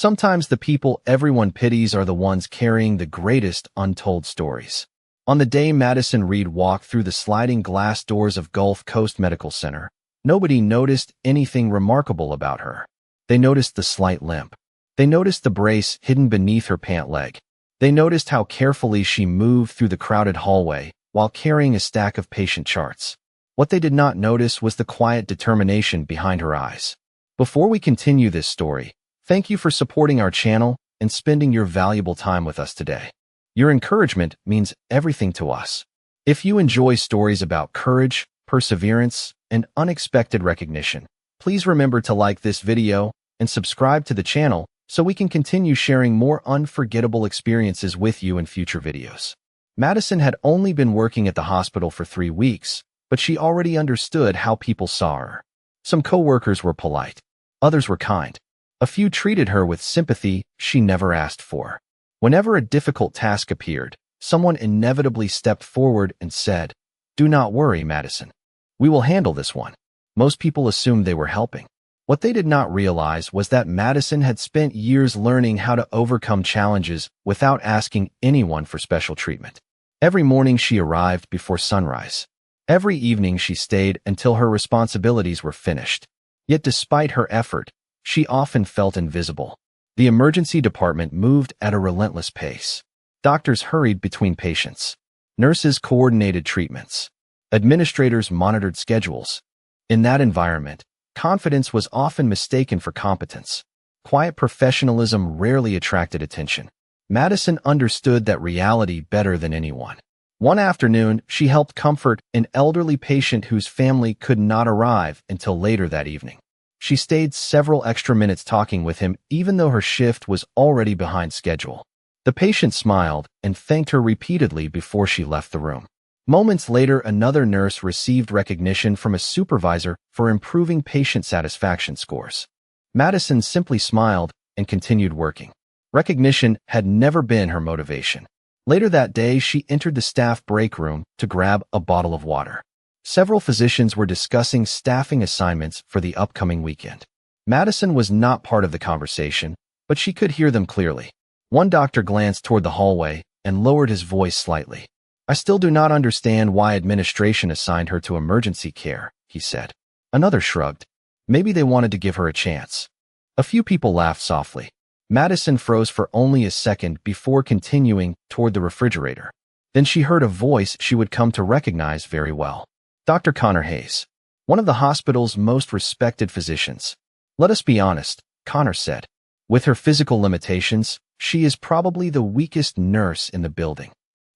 Sometimes the people everyone pities are the ones carrying the greatest untold stories. On the day Madison Reed walked through the sliding glass doors of Gulf Coast Medical Center, nobody noticed anything remarkable about her. They noticed the slight limp. They noticed the brace hidden beneath her pant leg. They noticed how carefully she moved through the crowded hallway while carrying a stack of patient charts. What they did not notice was the quiet determination behind her eyes. Before we continue this story, thank you for supporting our channel and spending your valuable time with us today. Your encouragement means everything to us. If you enjoy stories about courage, perseverance, and unexpected recognition, please remember to like this video and subscribe to the channel so we can continue sharing more unforgettable experiences with you in future videos. Madison had only been working at the hospital for 3 weeks, but she already understood how people saw her. Some coworkers were polite. Others were kind. A few treated her with sympathy she never asked for. Whenever a difficult task appeared, someone inevitably stepped forward and said, "Do not worry, Madison. We will handle this one." Most people assumed they were helping. What they did not realize was that Madison had spent years learning how to overcome challenges without asking anyone for special treatment. Every morning she arrived before sunrise. Every evening she stayed until her responsibilities were finished. Yet despite her effort, she often felt invisible. The emergency department moved at a relentless pace. Doctors hurried between patients. Nurses coordinated treatments. Administrators monitored schedules. In that environment, confidence was often mistaken for competence. Quiet professionalism rarely attracted attention. Madison understood that reality better than anyone. One afternoon, she helped comfort an elderly patient whose family could not arrive until later that evening. She stayed several extra minutes talking with him even though her shift was already behind schedule. The patient smiled and thanked her repeatedly before she left the room. Moments later, another nurse received recognition from a supervisor for improving patient satisfaction scores. Madison simply smiled and continued working. Recognition had never been her motivation. Later that day, she entered the staff break room to grab a bottle of water. Several physicians were discussing staffing assignments for the upcoming weekend. Madison was not part of the conversation, but she could hear them clearly. One doctor glanced toward the hallway and lowered his voice slightly. "I still do not understand why administration assigned her to emergency care," he said. Another shrugged. Maybe they wanted to give her a chance. A few people laughed softly. Madison froze for only a second before continuing toward the refrigerator. Then she heard a voice she would come to recognize very well. Dr. Connor Hayes, one of the hospital's most respected physicians. "Let us be honest," Connor said. "With her physical limitations, she is probably the weakest nurse in the building."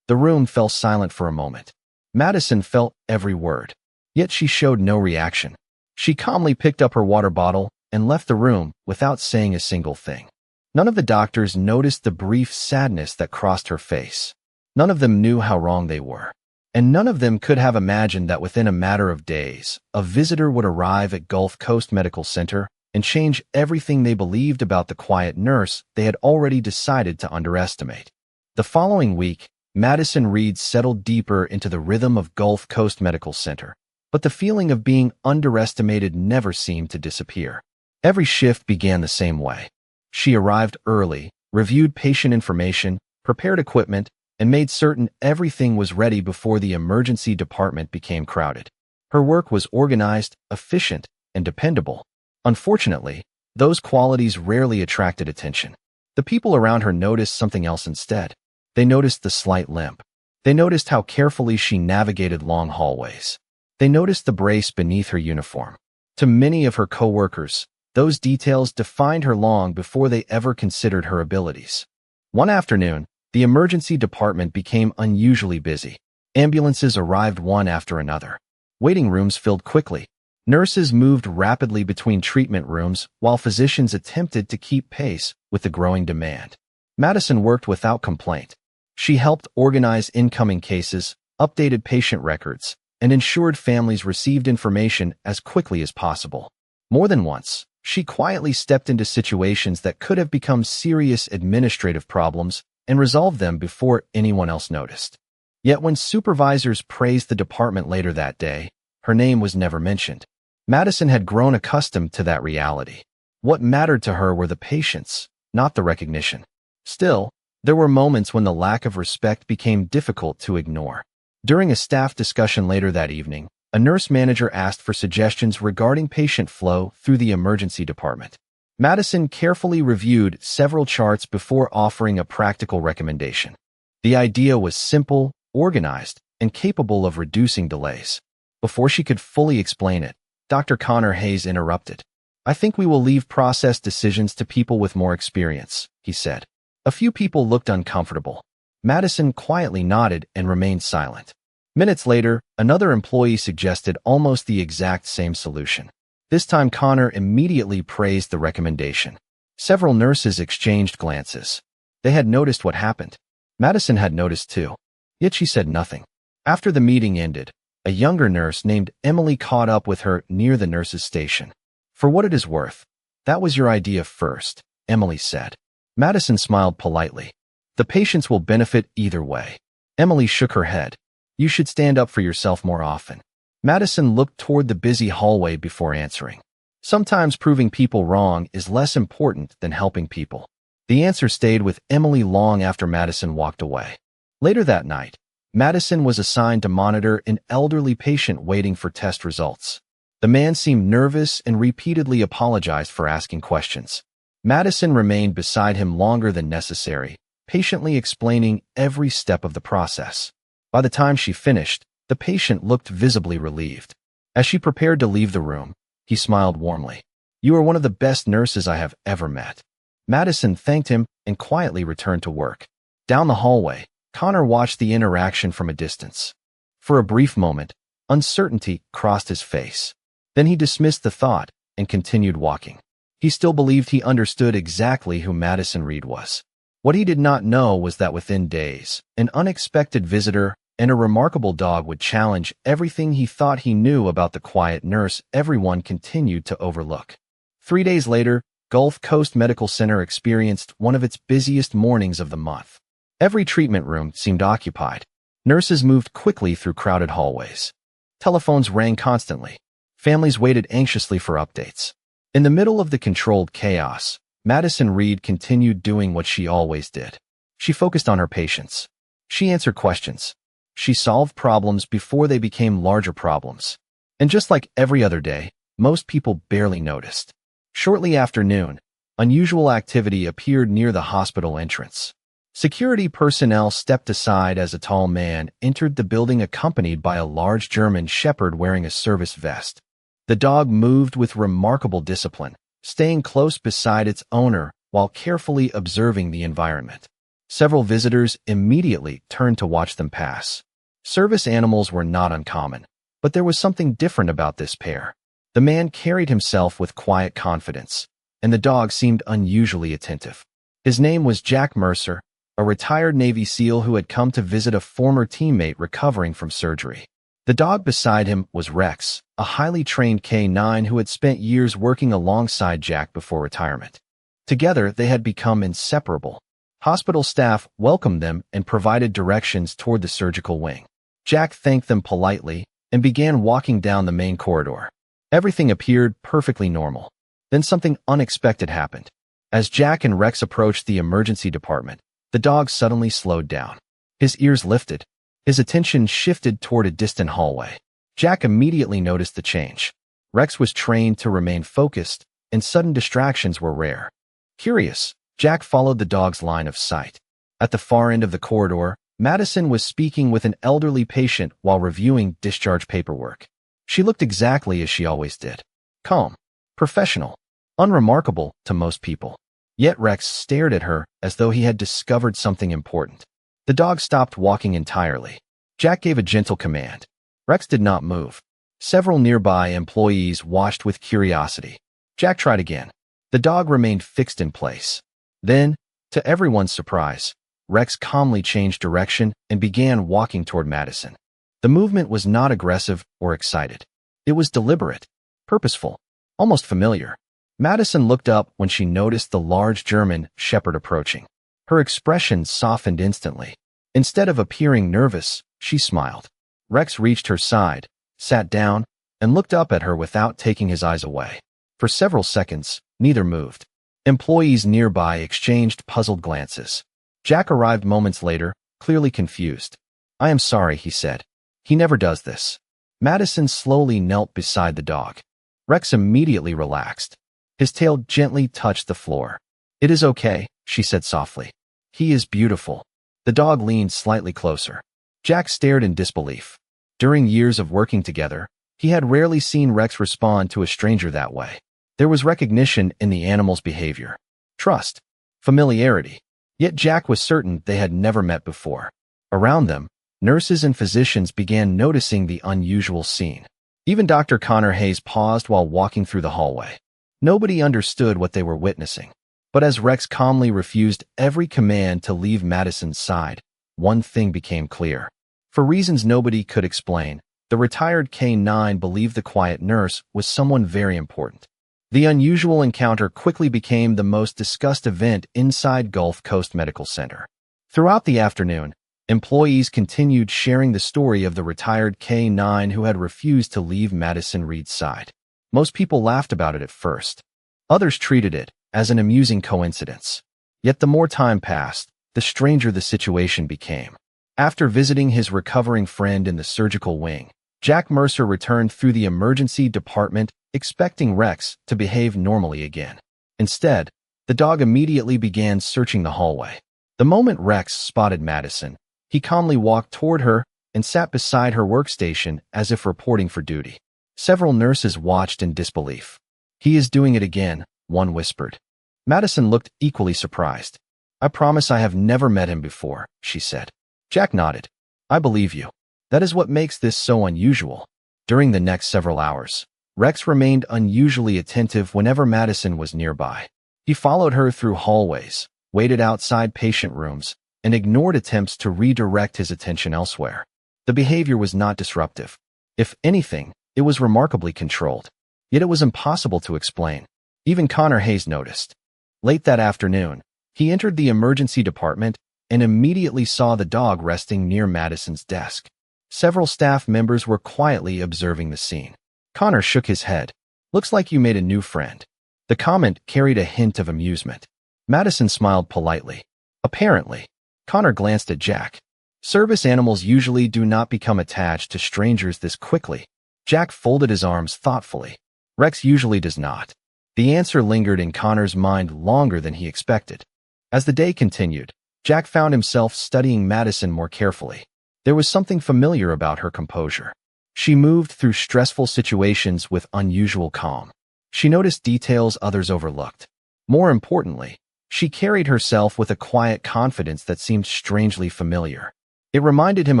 The room fell silent for a moment. Madison felt every word, yet she showed no reaction. She calmly picked up her water bottle and left the room without saying a single thing. None of the doctors noticed the brief sadness that crossed her face. None of them knew how wrong they were. And none of them could have imagined that within a matter of days, a visitor would arrive at Gulf Coast Medical Center and change everything they believed about the quiet nurse they had already decided to underestimate. The following week, Madison Reed settled deeper into the rhythm of Gulf Coast Medical Center, but the feeling of being underestimated never seemed to disappear. Every shift began the same way. She arrived early, reviewed patient information, prepared equipment, and made certain everything was ready before the emergency department became crowded. Her work was organized, efficient, and dependable. Unfortunately, those qualities rarely attracted attention. The people around her noticed something else instead. They noticed the slight limp. They noticed how carefully she navigated long hallways. They noticed the brace beneath her uniform. To many of her coworkers, those details defined her long before they ever considered her abilities. One afternoon, the emergency department became unusually busy. Ambulances arrived one after another. Waiting rooms filled quickly. Nurses moved rapidly between treatment rooms while physicians attempted to keep pace with the growing demand. Madison worked without complaint. She helped organize incoming cases, updated patient records, and ensured families received information as quickly as possible. More than once, she quietly stepped into situations that could have become serious administrative problems and resolved them before anyone else noticed. Yet when supervisors praised the department later that day, her name was never mentioned. Madison had grown accustomed to that reality. What mattered to her were the patients, not the recognition. Still, there were moments when the lack of respect became difficult to ignore. During a staff discussion later that evening, a nurse manager asked for suggestions regarding patient flow through the emergency department. Madison carefully reviewed several charts before offering a practical recommendation. The idea was simple, organized, and capable of reducing delays. Before she could fully explain it, Dr. Connor Hayes interrupted. "I think we will leave process decisions to people with more experience," he said. A few people looked uncomfortable. Madison quietly nodded and remained silent. Minutes later, another employee suggested almost the exact same solution. This time Connor immediately praised the recommendation. Several nurses exchanged glances. They had noticed what happened. Madison had noticed too. Yet she said nothing. After the meeting ended, a younger nurse named Emily caught up with her near the nurse's station. "For what it is worth, that was your idea first," Emily said. Madison smiled politely. "The patients will benefit either way." Emily shook her head. "You should stand up for yourself more often." Madison looked toward the busy hallway before answering. "Sometimes proving people wrong is less important than helping people." The answer stayed with Emily long after Madison walked away. Later that night, Madison was assigned to monitor an elderly patient waiting for test results. The man seemed nervous and repeatedly apologized for asking questions. Madison remained beside him longer than necessary, patiently explaining every step of the process. By the time she finished, the patient looked visibly relieved. As she prepared to leave the room, he smiled warmly. "You are one of the best nurses I have ever met." Madison thanked him and quietly returned to work. Down the hallway, Connor watched the interaction from a distance. For a brief moment, uncertainty crossed his face. Then he dismissed the thought and continued walking. He still believed he understood exactly who Madison Reed was. What he did not know was that within days, an unexpected visitor and a remarkable dog would challenge everything he thought he knew about the quiet nurse everyone continued to overlook. 3 days later, Gulf Coast Medical Center experienced one of its busiest mornings of the month. Every treatment room seemed occupied. Nurses moved quickly through crowded hallways. Telephones rang constantly. Families waited anxiously for updates. In the middle of the controlled chaos, Madison Reed continued doing what she always did. She focused on her patients. She answered questions. She solved problems before they became larger problems. And just like every other day, most people barely noticed. Shortly after noon, unusual activity appeared near the hospital entrance. Security personnel stepped aside as a tall man entered the building accompanied by a large German shepherd wearing a service vest. The dog moved with remarkable discipline, staying close beside its owner while carefully observing the environment. Several visitors immediately turned to watch them pass. Service animals were not uncommon, but there was something different about this pair. The man carried himself with quiet confidence, and the dog seemed unusually attentive. His name was Jack Mercer, a retired Navy SEAL who had come to visit a former teammate recovering from surgery. The dog beside him was Rex, a highly trained K9 who had spent years working alongside Jack before retirement. Together, they had become inseparable. Hospital staff welcomed them and provided directions toward the surgical wing. Jack thanked them politely and began walking down the main corridor. Everything appeared perfectly normal. Then something unexpected happened. As Jack and Rex approached the emergency department, the dog suddenly slowed down. His ears lifted. His attention shifted toward a distant hallway. Jack immediately noticed the change. Rex was trained to remain focused, and sudden distractions were rare. Curious, Jack followed the dog's line of sight. At the far end of the corridor, Madison was speaking with an elderly patient while reviewing discharge paperwork. She looked exactly as she always did. Calm, professional, unremarkable to most people. Yet Rex stared at her as though he had discovered something important. The dog stopped walking entirely. Jack gave a gentle command. Rex did not move. Several nearby employees watched with curiosity. Jack tried again. The dog remained fixed in place. Then, to everyone's surprise, Rex calmly changed direction and began walking toward Madison. The movement was not aggressive or excited. It was deliberate, purposeful, almost familiar. Madison looked up when she noticed the large German shepherd approaching. Her expression softened instantly. Instead of appearing nervous, she smiled. Rex reached her side, sat down, and looked up at her without taking his eyes away. For several seconds, neither moved. Employees nearby exchanged puzzled glances. Jack arrived moments later, clearly confused. "I am sorry," he said. "He never does this." Madison slowly knelt beside the dog. Rex immediately relaxed. His tail gently touched the floor. "It is okay," she said softly. "He is beautiful." The dog leaned slightly closer. Jack stared in disbelief. During years of working together, he had rarely seen Rex respond to a stranger that way. There was recognition in the animal's behavior. Trust. Familiarity. Yet Jack was certain they had never met before. Around them, nurses and physicians began noticing the unusual scene. Even Dr. Connor Hayes paused while walking through the hallway. Nobody understood what they were witnessing. But as Rex calmly refused every command to leave Madison's side, one thing became clear. For reasons nobody could explain, the retired K-9 believed the quiet nurse was someone very important. The unusual encounter quickly became the most discussed event inside Gulf Coast Medical Center. Throughout the afternoon, employees continued sharing the story of the retired K-9 who had refused to leave Madison Reed's side. Most people laughed about it at first. Others treated it as an amusing coincidence. Yet the more time passed, the stranger the situation became. After visiting his recovering friend in the surgical wing, Jack Mercer returned through the emergency department, expecting Rex to behave normally again. Instead, the dog immediately began searching the hallway. The moment Rex spotted Madison, he calmly walked toward her and sat beside her workstation as if reporting for duty. Several nurses watched in disbelief. "He is doing it again," one whispered. Madison looked equally surprised. "I promise I have never met him before," she said. Jack nodded. "I believe you. That is what makes this so unusual." During the next several hours, Rex remained unusually attentive whenever Madison was nearby. He followed her through hallways, waited outside patient rooms, and ignored attempts to redirect his attention elsewhere. The behavior was not disruptive. If anything, it was remarkably controlled. Yet it was impossible to explain. Even Connor Hayes noticed. Late that afternoon, he entered the emergency department and immediately saw the dog resting near Madison's desk. Several staff members were quietly observing the scene. Connor shook his head. "Looks like you made a new friend." The comment carried a hint of amusement. Madison smiled politely. "Apparently." Connor glanced at Jack. Service animals usually do not become attached to strangers this quickly. Jack folded his arms thoughtfully. Rex usually does not. The answer lingered in Connor's mind longer than he expected. As the day continued, Jack found himself studying Madison more carefully. There was something familiar about her composure. She moved through stressful situations with unusual calm. She noticed details others overlooked. More importantly, she carried herself with a quiet confidence that seemed strangely familiar. It reminded him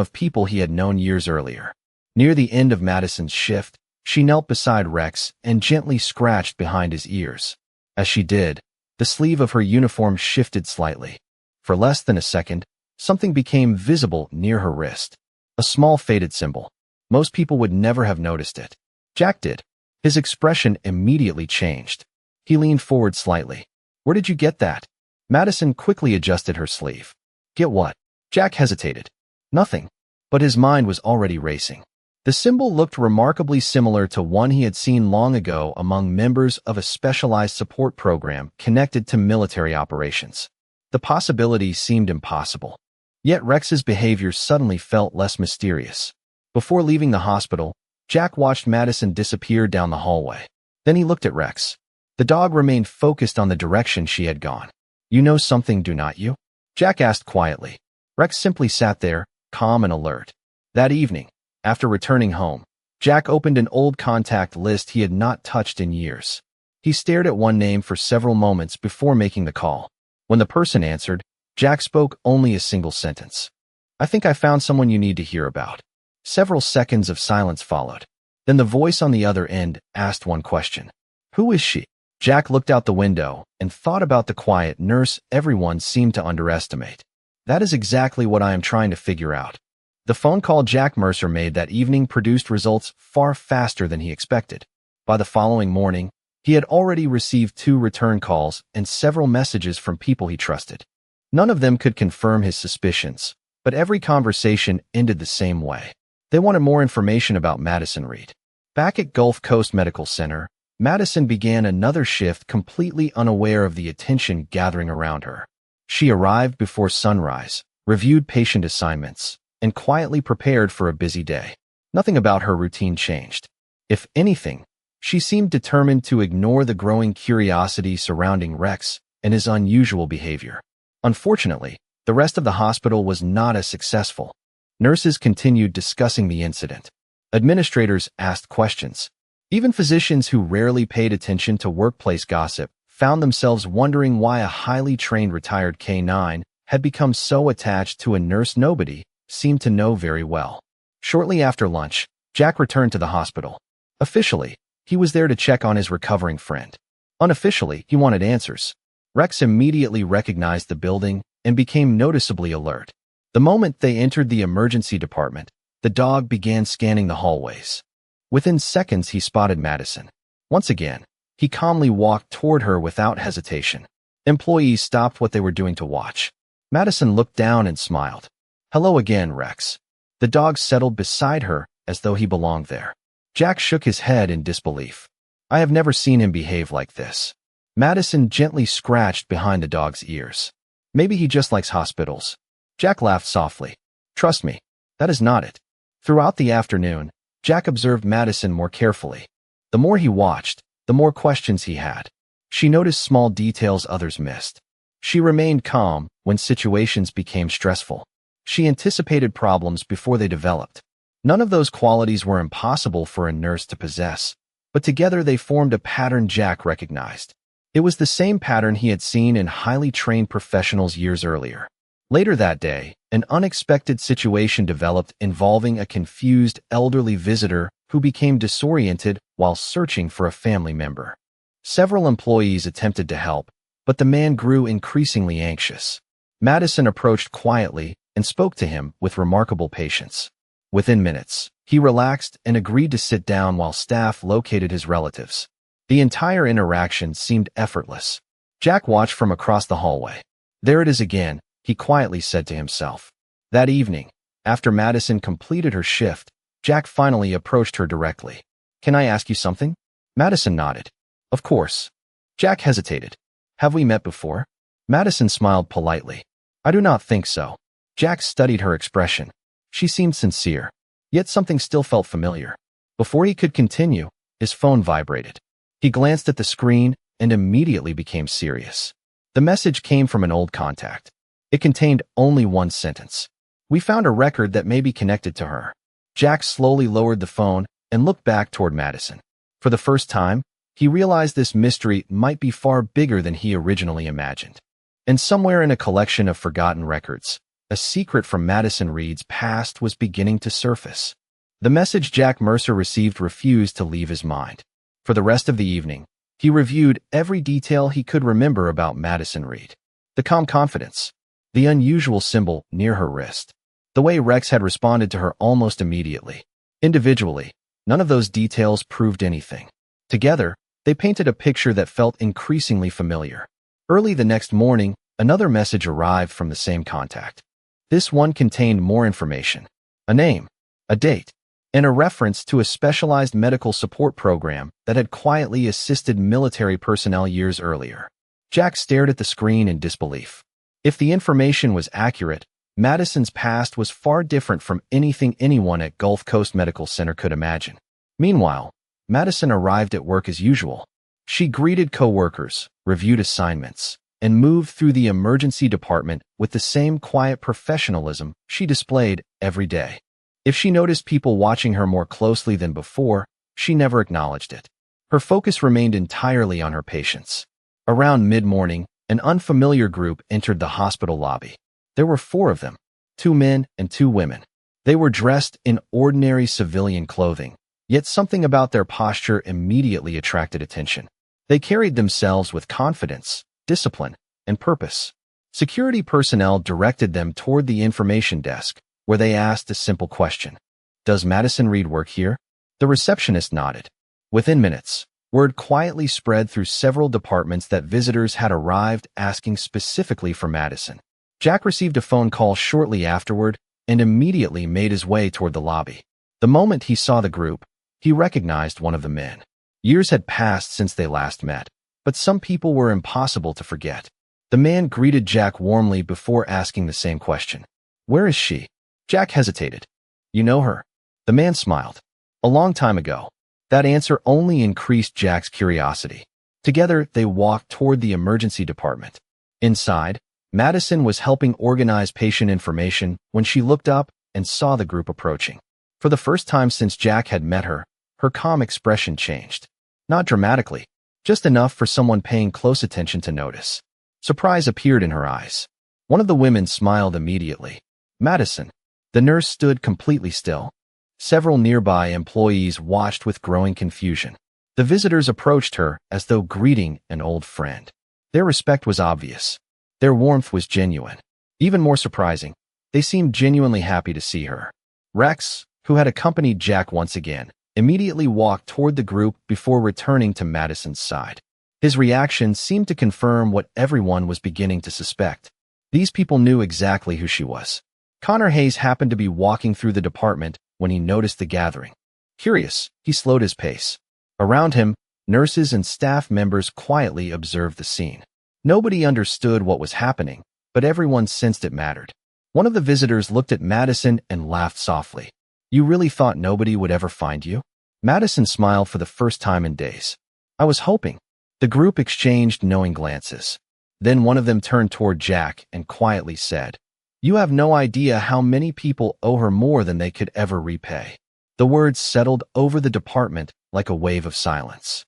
of people he had known years earlier. Near the end of Madison's shift, she knelt beside Rex and gently scratched behind his ears. As she did, the sleeve of her uniform shifted slightly. For less than a second, something became visible near her wrist. A small faded symbol. Most people would never have noticed it. Jack did. His expression immediately changed. He leaned forward slightly. "Where did you get that?" Madison quickly adjusted her sleeve. "Get what?" Jack hesitated. "Nothing." But his mind was already racing. The symbol looked remarkably similar to one he had seen long ago among members of a specialized support program connected to military operations. The possibility seemed impossible. Yet Rex's behavior suddenly felt less mysterious. Before leaving the hospital, Jack watched Madison disappear down the hallway. Then he looked at Rex. The dog remained focused on the direction she had gone. "You know something, do not you?" Jack asked quietly. Rex simply sat there, calm and alert. That evening, after returning home, Jack opened an old contact list he had not touched in years. He stared at one name for several moments before making the call. When the person answered, Jack spoke only a single sentence. "I think I found someone you need to hear about." Several seconds of silence followed. Then the voice on the other end asked one question. "Who is she?" Jack looked out the window and thought about the quiet nurse everyone seemed to underestimate. That is exactly what I am trying to figure out. The phone call Jack Mercer made that evening produced results far faster than he expected. By the following morning, he had already received 2 return calls and several messages from people he trusted. None of them could confirm his suspicions, but every conversation ended the same way. They wanted more information about Madison Reed. Back at Gulf Coast Medical Center, Madison began another shift completely unaware of the attention gathering around her. She arrived before sunrise, reviewed patient assignments, and quietly prepared for a busy day. Nothing about her routine changed. If anything, she seemed determined to ignore the growing curiosity surrounding Rex and his unusual behavior. Unfortunately, the rest of the hospital was not as successful. Nurses continued discussing the incident. Administrators asked questions. Even physicians who rarely paid attention to workplace gossip found themselves wondering why a highly trained retired K-9 had become so attached to a nurse nobody seemed to know very well. Shortly after lunch, Jack returned to the hospital. Officially, he was there to check on his recovering friend. Unofficially, he wanted answers. Rex immediately recognized the building and became noticeably alert. The moment they entered the emergency department, the dog began scanning the hallways. Within seconds, he spotted Madison. Once again, he calmly walked toward her without hesitation. Employees stopped what they were doing to watch. Madison looked down and smiled. "Hello again, Rex." The dog settled beside her as though he belonged there. Jack shook his head in disbelief. "I have never seen him behave like this." Madison gently scratched behind the dog's ears. "Maybe he just likes hospitals." Jack laughed softly. "Trust me, that is not it." Throughout the afternoon, Jack observed Madison more carefully. The more he watched, the more questions he had. She noticed small details others missed. She remained calm when situations became stressful. She anticipated problems before they developed. None of those qualities were impossible for a nurse to possess, but together they formed a pattern Jack recognized. It was the same pattern he had seen in highly trained professionals years earlier. Later that day, an unexpected situation developed involving a confused elderly visitor who became disoriented while searching for a family member. Several employees attempted to help, but the man grew increasingly anxious. Madison approached quietly and spoke to him with remarkable patience. Within minutes, he relaxed and agreed to sit down while staff located his relatives. The entire interaction seemed effortless. Jack watched from across the hallway. "There it is again," he quietly said to himself. That evening, after Madison completed her shift, Jack finally approached her directly. "Can I ask you something?" Madison nodded. "Of course." Jack hesitated. "Have we met before?" Madison smiled politely. "I do not think so." Jack studied her expression. She seemed sincere, yet something still felt familiar. Before he could continue, his phone vibrated. He glanced at the screen and immediately became serious. The message came from an old contact. It contained only one sentence. "We found a record that may be connected to her." Jack slowly lowered the phone and looked back toward Madison. For the first time, he realized this mystery might be far bigger than he originally imagined. And somewhere in a collection of forgotten records, a secret from Madison Reed's past was beginning to surface. The message Jack Mercer received refused to leave his mind. For the rest of the evening, he reviewed every detail he could remember about Madison Reed. The calm confidence, the unusual symbol near her wrist, the way Rex had responded to her almost immediately. Individually, none of those details proved anything. Together, they painted a picture that felt increasingly familiar. Early the next morning, another message arrived from the same contact. This one contained more information: a name, a date, and a reference to a specialized medical support program that had quietly assisted military personnel years earlier. Jack stared at the screen in disbelief. If the information was accurate, Madison's past was far different from anything anyone at Gulf Coast Medical Center could imagine. Meanwhile, Madison arrived at work as usual. She greeted coworkers, reviewed assignments, and moved through the emergency department with the same quiet professionalism she displayed every day. If she noticed people watching her more closely than before, she never acknowledged it. Her focus remained entirely on her patients. Around mid-morning, an unfamiliar group entered the hospital lobby. There were 4 of them, 2 men and 2 women. They were dressed in ordinary civilian clothing, yet something about their posture immediately attracted attention. They carried themselves with confidence, discipline, and purpose. Security personnel directed them toward the information desk, where they asked a simple question: "Does Madison Reed work here?" The receptionist nodded. Within minutes, word quietly spread through several departments that visitors had arrived asking specifically for Madison. Jack received a phone call shortly afterward and immediately made his way toward the lobby. The moment he saw the group, he recognized one of the men. Years had passed since they last met, but some people were impossible to forget. The man greeted Jack warmly before asking the same question. "Where is she?" Jack hesitated. "You know her?" The man smiled. "A long time ago." That answer only increased Jack's curiosity. Together, they walked toward the emergency department. Inside, Madison was helping organize patient information when she looked up and saw the group approaching. For the first time since Jack had met her, her calm expression changed. Not dramatically, just enough for someone paying close attention to notice. Surprise appeared in her eyes. One of the women smiled immediately. "Madison." The nurse stood completely still. Several nearby employees watched with growing confusion. The visitors approached her as though greeting an old friend. Their respect was obvious. Their warmth was genuine. Even more surprising, they seemed genuinely happy to see her. Rex, who had accompanied Jack once again, immediately walked toward the group before returning to Madison's side. His reaction seemed to confirm what everyone was beginning to suspect. These people knew exactly who she was. Connor Hayes happened to be walking through the department when he noticed the gathering. Curious, he slowed his pace. Around him, nurses and staff members quietly observed the scene. Nobody understood what was happening, but everyone sensed it mattered. One of the visitors looked at Madison and laughed softly. "You really thought nobody would ever find you?" Madison smiled for the first time in days. "I was hoping." The group exchanged knowing glances. Then one of them turned toward Jack and quietly said, "You have no idea how many people owe her more than they could ever repay." The words settled over the department like a wave of silence.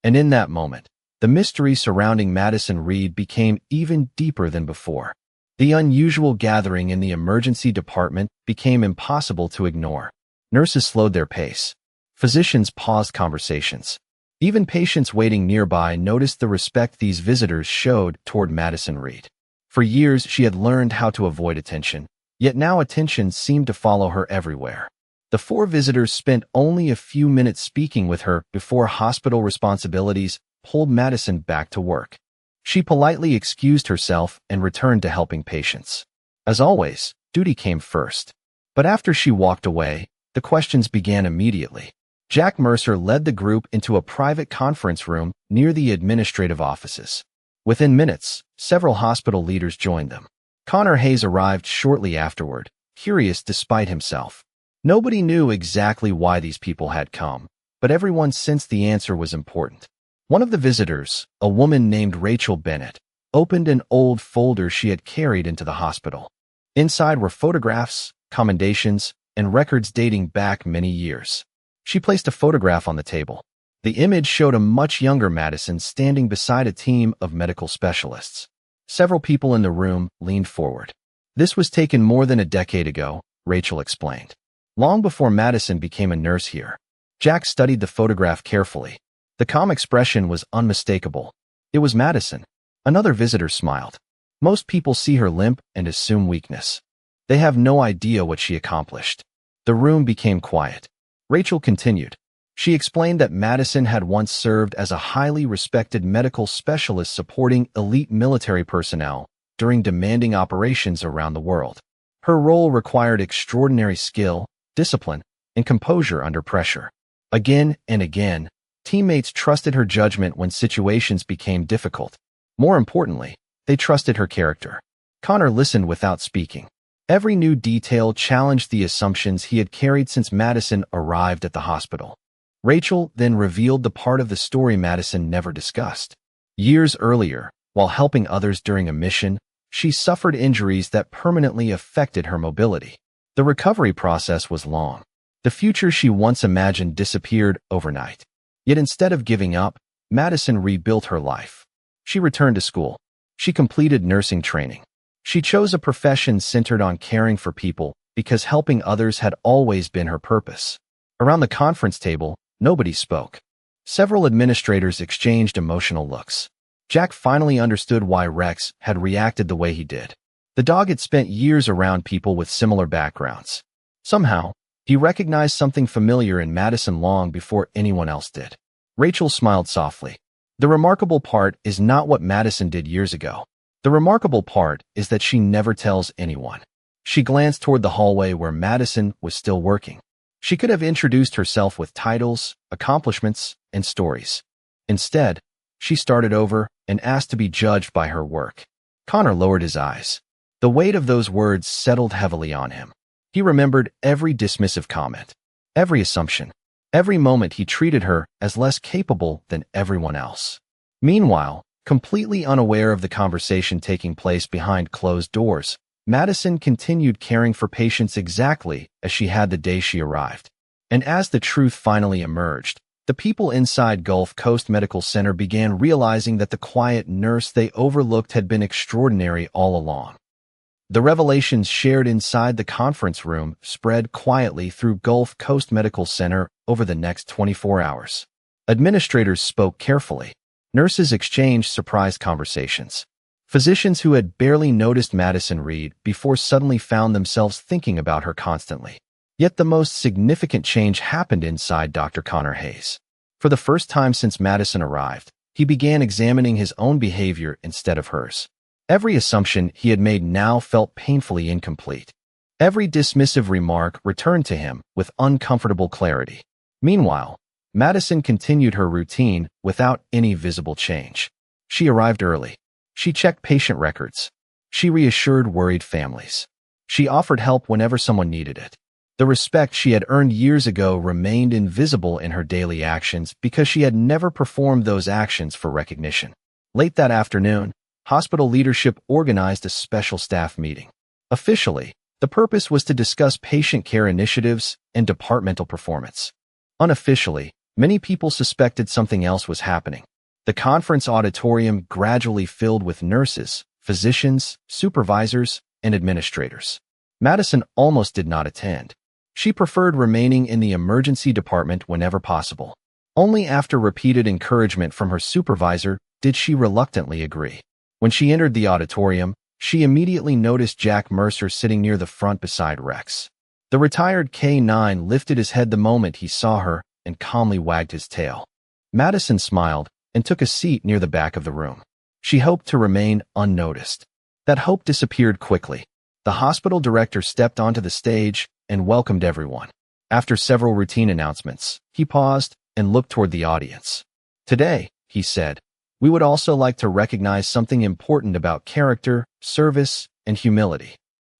And in that moment, the mystery surrounding Madison Reed became even deeper than before. The unusual gathering in the emergency department became impossible to ignore. Nurses slowed their pace. Physicians paused conversations. Even patients waiting nearby noticed the respect these visitors showed toward Madison Reed. For years, she had learned how to avoid attention, yet now attention seemed to follow her everywhere. The four visitors spent only a few minutes speaking with her before hospital responsibilities pulled Madison back to work. She politely excused herself and returned to helping patients. As always, duty came first. But after she walked away, the questions began immediately. Jack Mercer led the group into a private conference room near the administrative offices. Within minutes, several hospital leaders joined them. Connor Hayes arrived shortly afterward, curious despite himself. Nobody knew exactly why these people had come, but everyone sensed the answer was important. One of the visitors, a woman named Rachel Bennett, opened an old folder she had carried into the hospital. Inside were photographs, commendations, and records dating back many years. She placed a photograph on the table. The image showed a much younger Madison standing beside a team of medical specialists. Several people in the room leaned forward. "This was taken more than a decade ago," Rachel explained. "Long before Madison became a nurse here." Jack studied the photograph carefully. The calm expression was unmistakable. It was Madison. Another visitor smiled. "Most people see her limp and assume weakness. They have no idea what she accomplished." The room became quiet. Rachel continued. She explained that Madison had once served as a highly respected medical specialist supporting elite military personnel during demanding operations around the world. Her role required extraordinary skill, discipline, and composure under pressure. Again and again, teammates trusted her judgment when situations became difficult. More importantly, they trusted her character. Connor listened without speaking. Every new detail challenged the assumptions he had carried since Madison arrived at the hospital. Rachel then revealed the part of the story Madison never discussed. Years earlier, while helping others during a mission, she suffered injuries that permanently affected her mobility. The recovery process was long. The future she once imagined disappeared overnight. Yet instead of giving up, Madison rebuilt her life. She returned to school. She completed nursing training. She chose a profession centered on caring for people because helping others had always been her purpose. Around the conference table, nobody spoke. Several administrators exchanged emotional looks. Jack finally understood why Rex had reacted the way he did. The dog had spent years around people with similar backgrounds. Somehow, he recognized something familiar in Madison long before anyone else did. Rachel smiled softly. The remarkable part is not what Madison did years ago. The remarkable part is that she never tells anyone. She glanced toward the hallway where Madison was still working. She could have introduced herself with titles, accomplishments, and stories. Instead, she started over and asked to be judged by her work. Connor lowered his eyes. The weight of those words settled heavily on him. He remembered every dismissive comment, every assumption, every moment he treated her as less capable than everyone else. Meanwhile, completely unaware of the conversation taking place behind closed doors, Madison continued caring for patients exactly as she had the day she arrived. And as the truth finally emerged, the people inside Gulf Coast Medical Center began realizing that the quiet nurse they overlooked had been extraordinary all along. The revelations shared inside the conference room spread quietly through Gulf Coast Medical Center over the next 24 hours. Administrators spoke carefully. Nurses exchanged surprise conversations. Physicians who had barely noticed Madison Reed before suddenly found themselves thinking about her constantly. Yet the most significant change happened inside Dr. Connor Hayes. For the first time since Madison arrived, he began examining his own behavior instead of hers. Every assumption he had made now felt painfully incomplete. Every dismissive remark returned to him with uncomfortable clarity. Meanwhile, Madison continued her routine without any visible change. She arrived early. She checked patient records. She reassured worried families. She offered help whenever someone needed it. The respect she had earned years ago remained invisible in her daily actions because she had never performed those actions for recognition. Late that afternoon, hospital leadership organized a special staff meeting. Officially, the purpose was to discuss patient care initiatives and departmental performance. Unofficially, many people suspected something else was happening. The conference auditorium gradually filled with nurses, physicians, supervisors, and administrators. Madison almost did not attend. She preferred remaining in the emergency department whenever possible. Only after repeated encouragement from her supervisor did she reluctantly agree. When she entered the auditorium, she immediately noticed Jack Mercer sitting near the front beside Rex. The retired K-9 lifted his head the moment he saw her and calmly wagged his tail. Madison smiled and took a seat near the back of the room. She hoped to remain unnoticed. That hope disappeared quickly. The hospital director stepped onto the stage and welcomed everyone. After several routine announcements, he paused and looked toward the audience. "Today," he said, "we would also like to recognize something important about character, service, and humility."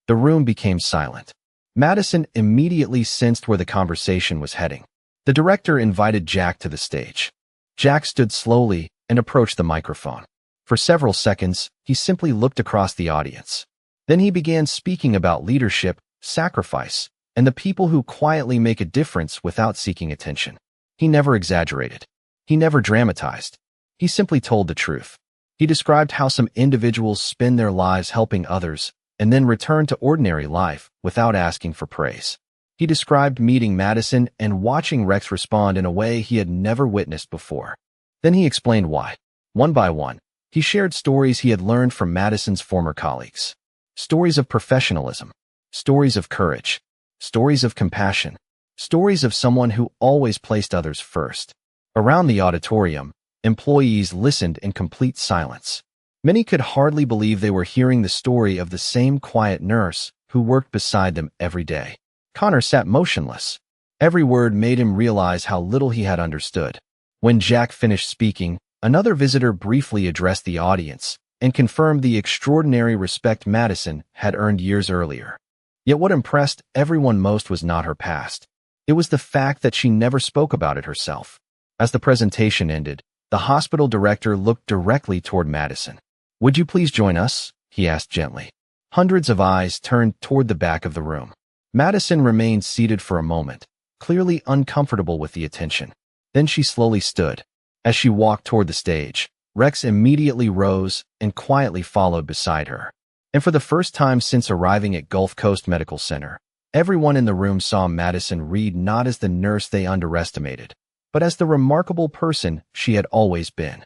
The room became silent. Madison immediately sensed where the conversation was heading. The director invited Jack to the stage. Jack stood slowly and approached the microphone. For several seconds, he simply looked across the audience. Then he began speaking about leadership, sacrifice, and the people who quietly make a difference without seeking attention. He never exaggerated. He never dramatized. He simply told the truth. He described how some individuals spend their lives helping others and then return to ordinary life without asking for praise. He described meeting Madison and watching Rex respond in a way he had never witnessed before. Then he explained why. One by one, he shared stories he had learned from Madison's former colleagues. Stories of professionalism, stories of courage, stories of compassion, stories of someone who always placed others first. Around the auditorium, employees listened in complete silence. Many could hardly believe they were hearing the story of the same quiet nurse who worked beside them every day. Connor sat motionless. Every word made him realize how little he had understood. When Jack finished speaking, another visitor briefly addressed the audience and confirmed the extraordinary respect Madison had earned years earlier. Yet what impressed everyone most was not her past. It was the fact that she never spoke about it herself. As the presentation ended, the hospital director looked directly toward Madison. "Would you please join us?" he asked gently. Hundreds of eyes turned toward the back of the room. Madison remained seated for a moment, clearly uncomfortable with the attention. Then she slowly stood. As she walked toward the stage, Rex immediately rose and quietly followed beside her. And for the first time since arriving at Gulf Coast Medical Center, everyone in the room saw Madison Reed not as the nurse they underestimated, but as the remarkable person she had always been.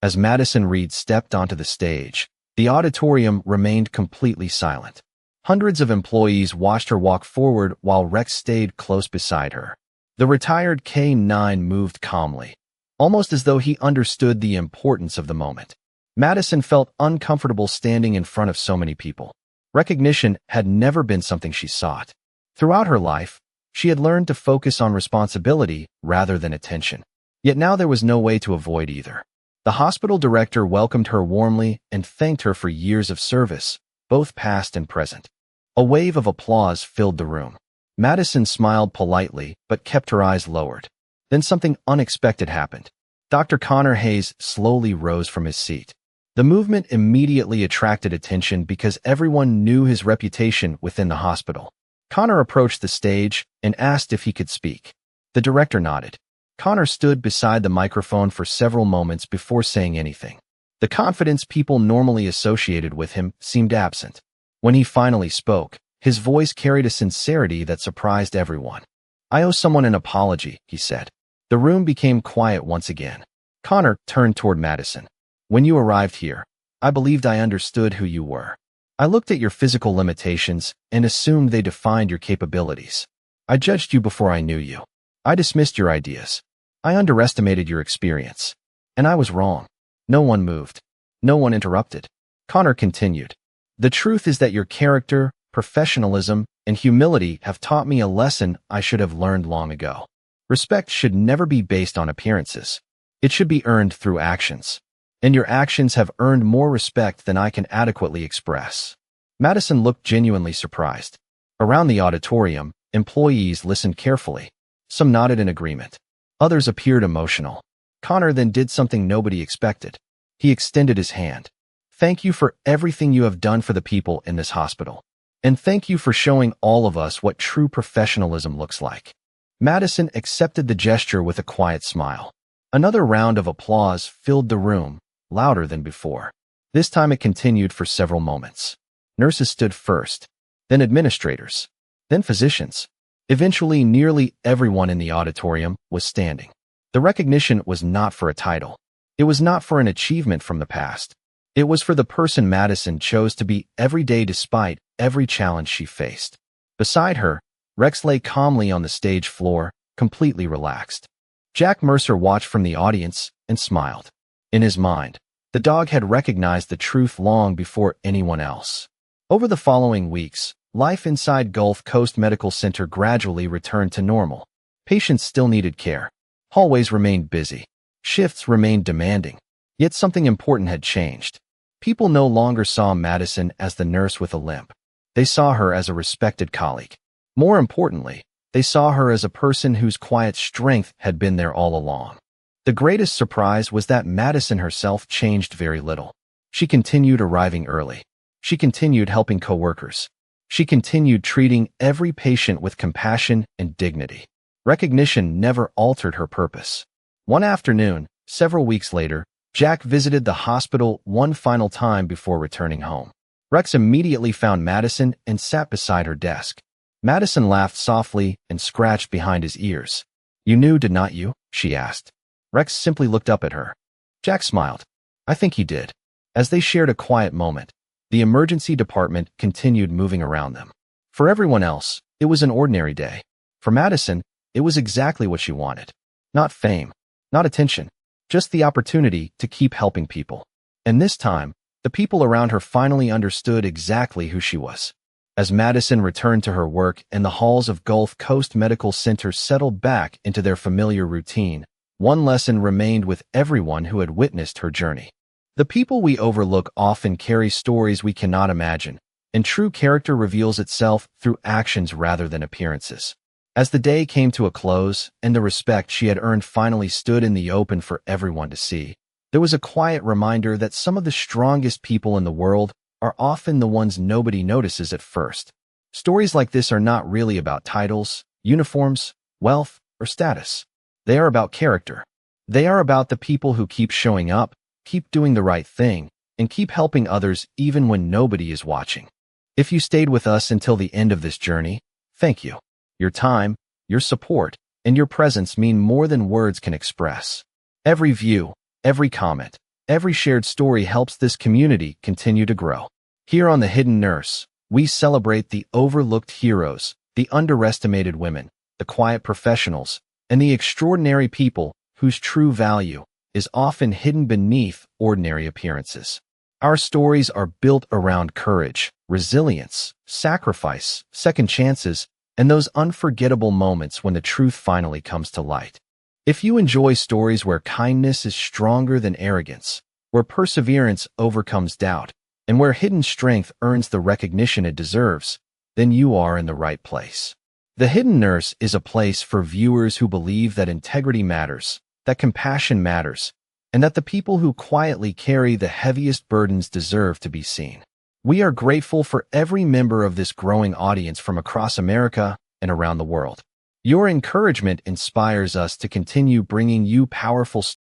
As Madison Reed stepped onto the stage, the auditorium remained completely silent. Hundreds of employees watched her walk forward while Rex stayed close beside her. The retired K-9 moved calmly, almost as though he understood the importance of the moment. Madison felt uncomfortable standing in front of so many people. Recognition had never been something she sought. Throughout her life, She had learned to focus on responsibility rather than attention. Yet now there was no way to avoid either. The hospital director welcomed her warmly and thanked her for years of service, both past and present. A wave of applause filled the room. Madison smiled politely but kept her eyes lowered. Then something unexpected happened. Dr. Connor Hayes slowly rose from his seat. The movement immediately attracted attention because everyone knew his reputation within the hospital. Connor approached the stage and asked if he could speak. The director nodded. Connor stood beside the microphone for several moments before saying anything. The confidence people normally associated with him seemed absent. When he finally spoke, his voice carried a sincerity that surprised everyone. "I owe someone an apology," he said. The room became quiet once again. Connor turned toward Madison. "When you arrived here, I believed I understood who you were. I looked at your physical limitations and assumed they defined your capabilities. I judged you before I knew you. I dismissed your ideas. I underestimated your experience. And I was wrong." No one moved. No one interrupted. Connor continued. "The truth is that your character, professionalism, and humility have taught me a lesson I should have learned long ago. Respect should never be based on appearances. It should be earned through actions. And your actions have earned more respect than I can adequately express." Madison looked genuinely surprised. Around the auditorium, employees listened carefully. Some nodded in agreement. Others appeared emotional. Connor then did something nobody expected. He extended his hand. "Thank you for everything you have done for the people in this hospital. And thank you for showing all of us what true professionalism looks like." Madison accepted the gesture with a quiet smile. Another round of applause filled the room, louder than before. This time it continued for several moments. Nurses stood first, then administrators, then physicians. Eventually, nearly everyone in the auditorium was standing. The recognition was not for a title. It was not for an achievement from the past. It was for the person Madison chose to be every day despite every challenge she faced. Beside her, Rex lay calmly on the stage floor, completely relaxed. Jack Mercer watched from the audience and smiled. In his mind, the dog had recognized the truth long before anyone else. Over the following weeks, life inside Gulf Coast Medical Center gradually returned to normal. Patients still needed care. Hallways remained busy. Shifts remained demanding. Yet something important had changed. People no longer saw Madison as the nurse with a limp. They saw her as a respected colleague. More importantly, they saw her as a person whose quiet strength had been there all along. The greatest surprise was that Madison herself changed very little. She continued arriving early. She continued helping coworkers. She continued treating every patient with compassion and dignity. Recognition never altered her purpose. One afternoon, several weeks later, Jack visited the hospital one final time before returning home. Rex immediately found Madison and sat beside her desk. Madison laughed softly and scratched behind his ears. "You knew, did not you?" she asked. Rex simply looked up at her. Jack smiled. "I think he did." As they shared a quiet moment, the emergency department continued moving around them. For everyone else, it was an ordinary day. For Madison, it was exactly what she wanted. Not fame, not attention, just the opportunity to keep helping people. And this time, the people around her finally understood exactly who she was. As Madison returned to her work and the halls of Gulf Coast Medical Center settled back into their familiar routine, one lesson remained with everyone who had witnessed her journey. The people we overlook often carry stories we cannot imagine, and true character reveals itself through actions rather than appearances. As the day came to a close and the respect she had earned finally stood in the open for everyone to see, there was a quiet reminder that some of the strongest people in the world are often the ones nobody notices at first. Stories like this are not really about titles, uniforms, wealth, or status. They are about character. They are about the people who keep showing up, keep doing the right thing, and keep helping others even when nobody is watching. If you stayed with us until the end of this journey, thank you. Your time, your support, and your presence mean more than words can express. Every view, every comment, every shared story helps this community continue to grow. Here on The Hidden Nurse, we celebrate the overlooked heroes, the underestimated women, the quiet professionals, and the extraordinary people whose true value is often hidden beneath ordinary appearances. Our stories are built around courage, resilience, sacrifice, second chances, and those unforgettable moments when the truth finally comes to light. If you enjoy stories where kindness is stronger than arrogance, where perseverance overcomes doubt, and where hidden strength earns the recognition it deserves, then you are in the right place. The Hidden Nurse is a place for viewers who believe that integrity matters, that compassion matters, and that the people who quietly carry the heaviest burdens deserve to be seen. We are grateful for every member of this growing audience from across America and around the world. Your encouragement inspires us to continue bringing you powerful stories